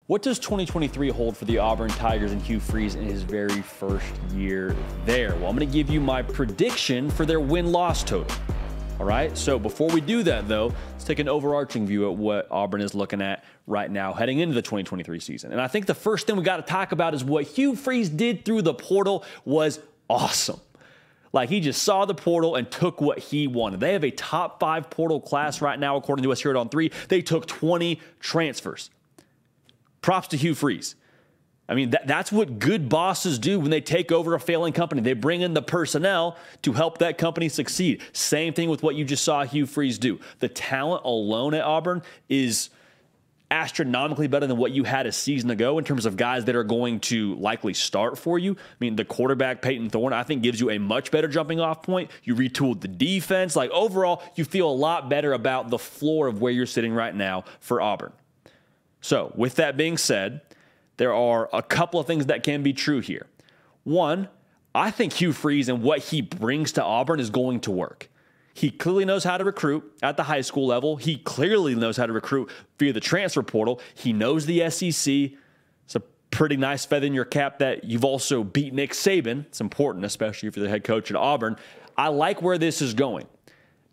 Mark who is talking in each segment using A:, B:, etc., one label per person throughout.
A: What does 2023 hold for the Auburn Tigers and Hugh Freeze in his very first year there? Well, I'm going to give you my prediction for their win-loss total. All right, so before we do that, though, let's take an overarching view at what Auburn is looking at right now heading into the 2023 season. And I think the first thing we got to talk about is what Hugh Freeze did through the portal was awesome. Like, he just saw the portal and took what he wanted. They have a top 5 portal class right now, according to us here at On 3. They took 20 transfers. Props to Hugh Freeze. I mean, that's what good bosses do when they take over a failing company. They bring in the personnel to help that company succeed. Same thing with what you just saw Hugh Freeze do. The talent alone at Auburn is astronomically better than what you had a season ago in terms of guys that are going to likely start for you. I mean, the quarterback, Payton Thorne, I think gives you a much better jumping off point. You retooled the defense. Like, overall, you feel a lot better about the floor of where you're sitting right now for Auburn. So, with that being said, there are a couple of things that can be true here. One, I think Hugh Freeze and what he brings to Auburn is going to work. He clearly knows how to recruit at the high school level. He clearly knows how to recruit via the transfer portal. He knows the SEC. It's a pretty nice feather in your cap that you've also beat Nick Saban. It's important, especially if you're the head coach at Auburn. I like where this is going.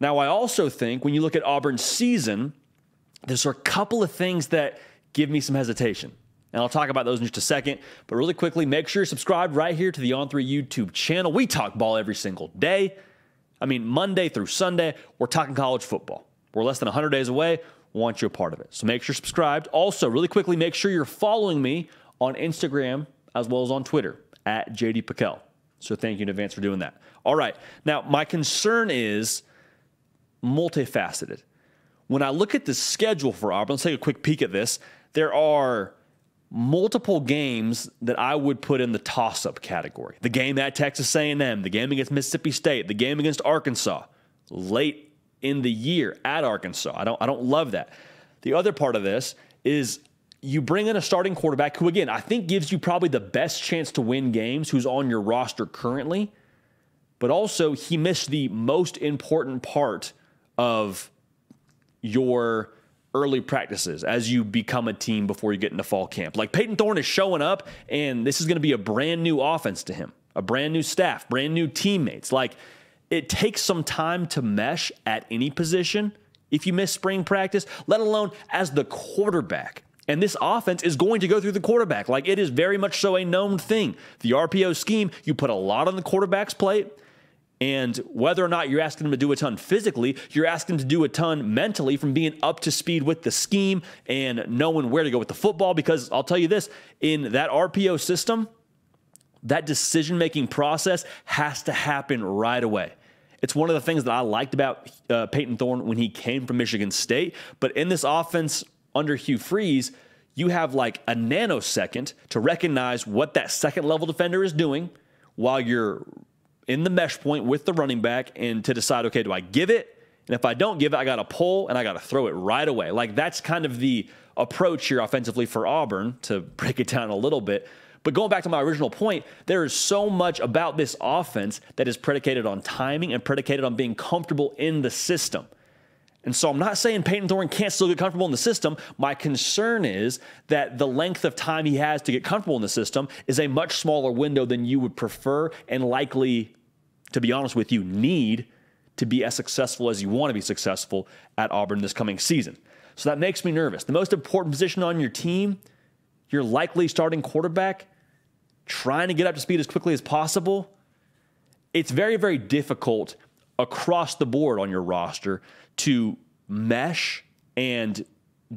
A: Now, I also think when you look at Auburn's season, there's a couple of things that give me some hesitation. And I'll talk about those in just a second. But really quickly, make sure you're subscribed right here to the On3 YouTube channel. We talk ball every single day. I mean, Monday through Sunday, we're talking college football. We're less than 100 days away. We want you a part of it. So make sure you're subscribed. Also, really quickly, make sure you're following me on Instagram as well as on Twitter at JD Piquel. So thank you in advance for doing that. All right. Now, my concern is multifaceted. When I look at the schedule for Auburn, let's take a quick peek at this. There are multiple games that I would put in the toss-up category. The game at Texas A&M, the game against Mississippi State, the game against Arkansas, late in the year at Arkansas. I don't love that. The other part of this is you bring in a starting quarterback who, again, I think gives you probably the best chance to win games, who's on your roster currently, but also he missed the most important part of your early practices as you become a team before you get into fall camp. Like, Payton Thorne is showing up, and this is going to be a brand new offense to him, a brand new staff, brand new teammates. Like, it takes some time to mesh at any position if you miss spring practice, let alone as the quarterback. And this offense is going to go through the quarterback. Like, it is very much so a known thing. The RPO scheme, you put a lot on the quarterback's plate. And whether or not you're asking them to do a ton physically, you're asking them to do a ton mentally from being up to speed with the scheme and knowing where to go with the football. Because I'll tell you this, in that RPO system, that decision-making process has to happen right away. It's one of the things that I liked about Payton Thorne when he came from Michigan State. But in this offense under Hugh Freeze, you have like a nanosecond to recognize what that second-level defender is doing while you're in the mesh point with the running back, and to decide, okay, do I give it? And if I don't give it, I got to pull and I got to throw it right away. Like, that's kind of the approach here offensively for Auburn, to break it down a little bit. But going back to my original point, there is so much about this offense that is predicated on timing and predicated on being comfortable in the system. And so I'm not saying Payton Thorne can't still get comfortable in the system. My concern is that the length of time he has to get comfortable in the system is a much smaller window than you would prefer and likely, to be honest with you, need to be as successful as you want to be successful at Auburn this coming season. So that makes me nervous. The most important position on your team, your likely starting quarterback, trying to get up to speed as quickly as possible. It's very, very difficult across the board on your roster to mesh and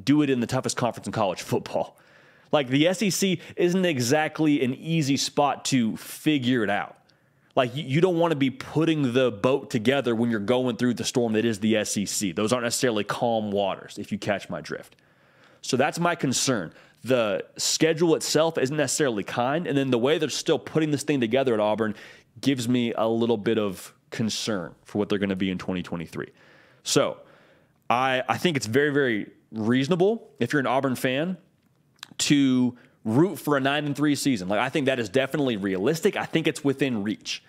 A: do it in the toughest conference in college football. Like, the SEC isn't exactly an easy spot to figure it out. Like, you don't want to be putting the boat together when you're going through the storm that is the SEC. Those aren't necessarily calm waters, if you catch my drift. So that's my concern. The schedule itself isn't necessarily kind, and then the way they're still putting this thing together at Auburn gives me a little bit of concern for what they're going to be in 2023. So I think it's very, very reasonable, if you're an Auburn fan, to root for a 9-3 season. Like, I think that is definitely realistic. I think it's within reach.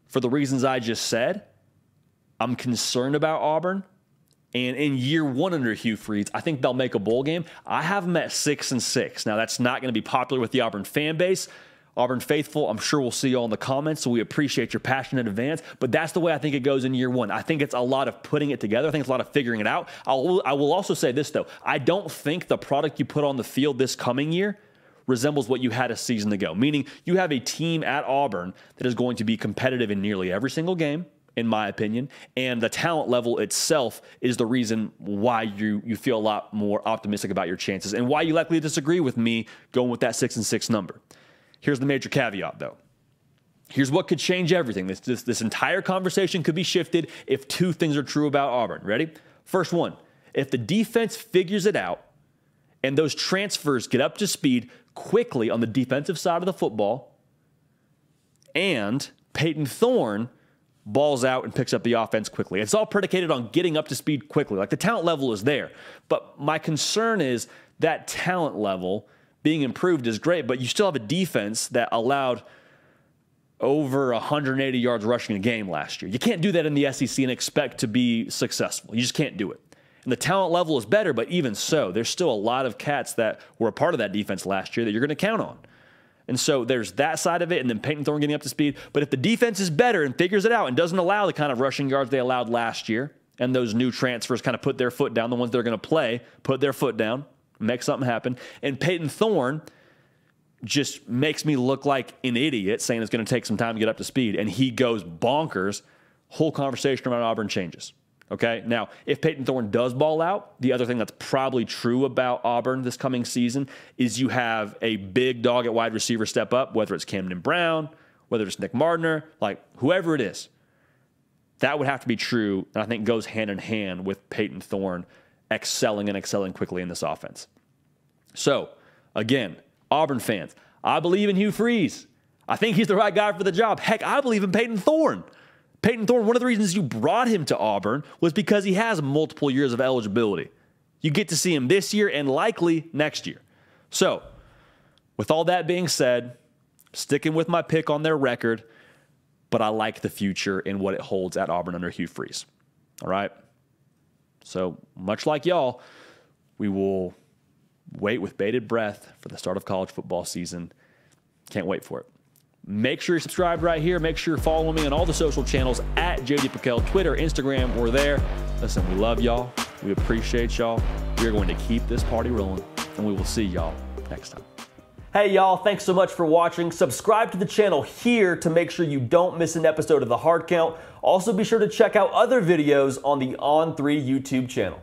A: For the reasons I just said, I'm concerned about Auburn, And in year one under Hugh Freeze, I think they'll make a bowl game. I have them at 6-6. Now, that's not going to be popular with the Auburn fan base. Auburn faithful, I'm sure we'll see you all in the comments, so we appreciate your passion in advance. But that's the way I think it goes in year one. I think it's a lot of putting it together. I think it's a lot of figuring it out. I will also say this, though. I don't think the product you put on the field this coming year resembles what you had a season ago, meaning you have a team at Auburn that is going to be competitive in nearly every single game, in my opinion, and the talent level itself is the reason why you feel a lot more optimistic about your chances and why you likely disagree with me going with that 6-6 number. Here's the major caveat, though. Here's what could change everything. This entire conversation could be shifted if two things are true about Auburn. Ready? First one, if the defense figures it out and those transfers get up to speed quickly on the defensive side of the football, and Payton Thorne balls out and picks up the offense quickly. It's all predicated on getting up to speed quickly. Like, the talent level is there. But my concern is that talent level being improved is great, but you still have a defense that allowed over 180 yards rushing a game last year. You can't do that in the SEC and expect to be successful. You just can't do it. And the talent level is better, but even so, there's still a lot of cats that were a part of that defense last year that you're going to count on. And so there's that side of it, and then Payton Thorne getting up to speed. But if the defense is better and figures it out and doesn't allow the kind of rushing yards they allowed last year, and those new transfers kind of put their foot down, the ones they're going to play, put their foot down, make something happen. And Payton Thorne just makes me look like an idiot saying it's going to take some time to get up to speed, and he goes bonkers. Whole conversation around Auburn changes. Okay? Now, if Payton Thorne does ball out, the other thing that's probably true about Auburn this coming season is you have a big dog at wide receiver step up, whether it's Camden Brown, whether it's Nick Mardner, like whoever it is. That would have to be true, and I think goes hand in hand with Payton Thorne excelling quickly in this offense. So, again, Auburn fans, I believe in Hugh Freeze. I think he's the right guy for the job. Heck, I believe in Payton Thorne. Payton Thorne, one of the reasons you brought him to Auburn was because he has multiple years of eligibility. You get to see him this year and likely next year. So, with all that being said, sticking with my pick on their record, but I like the future and what it holds at Auburn under Hugh Freeze. All right? So, much like y'all, we will wait with bated breath for the start of college football season. Can't wait for it. Make sure you're subscribed right here. Make sure you're following me on all the social channels at JD Piquel, Twitter, Instagram, we're there. Listen, we love y'all. We appreciate y'all. We are going to keep this party rolling, and we will see y'all next time. Hey, y'all. Thanks so much for watching. Subscribe to the channel here to make sure you don't miss an episode of The Hard Count. Also, be sure to check out other videos on the On3 YouTube channel.